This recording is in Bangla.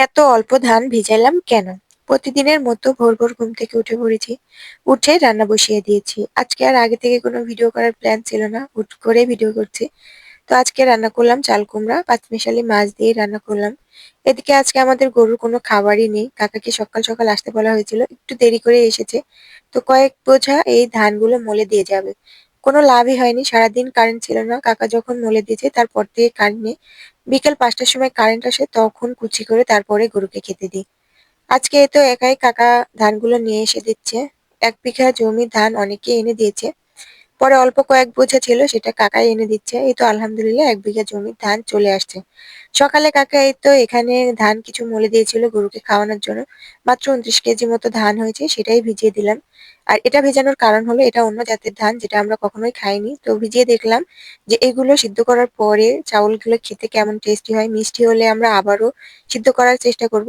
এত অল্প ধান ভিজাইলাম কেন? প্রতিদিনের মতো ভোর ভোর ঘুম থেকে উঠে পড়েছি। উঠেই রান্না বসিয়ে দিয়েছি। আজকে আর আগে থেকে কোনো ভিডিও করার প্ল্যান ছিল না। হুট করেই ভিডিও করছি। তো আজকে রান্না করলাম চাল কুমড়া, পাঁচমিশালি মাছ দিয়ে রান্না করলাম। এদিকে আজকে আমাদের গরুর কোনো খাবারই নেই। কাকাকে সকাল সকাল আসতে বলা হয়েছিল। একটু দেরি করে এসেছে। তো কয়েক বোঝা এই ধানগুলো মলে দিয়ে যাবে। কোনো লাভই হয়নি। সারাদিন কারেন্ট ছিল না। কাকা যখন মলে দিয়েছে তারপর থেকে কারেন্ট নেই। বিকেল ৫টার সময় কারেন্ট আসে তখন কুচি করে তারপরে গরুকে খেতে দিই। আজকে তো একাই কাকা ধানগুলো নিয়ে এসে দিচ্ছে। ১ বিঘা জমি ধান অনেকে এনে দিয়েছে। পরে অল্প কয়েক বোঝা ছিল সেটা কাকাই এনে দিচ্ছে। এই তো আলহামদুলিল্লাহ ১ বিঘা জমির ধান চলে আসছে। সকালে কাকা এই তো এখানে ধান কিছু মলে দিয়েছিল গরুকে খাওয়ানোর জন্য। মাত্র ২৯ কেজি মতো ধান হয়েছে সেটাই ভিজিয়ে দিলাম। আর এটা ভেজানোর কারণ হলো এটা অন্য জাতের ধান যেটা আমরা কখনোই খাইনি। তো ভিজিয়ে দেখলাম যে এগুলো সিদ্ধ করার পরে চাউলগুলো খেতে কেমন টেস্টি হয়। মিষ্টি হলে আমরা আবারও সিদ্ধ করার চেষ্টা করব।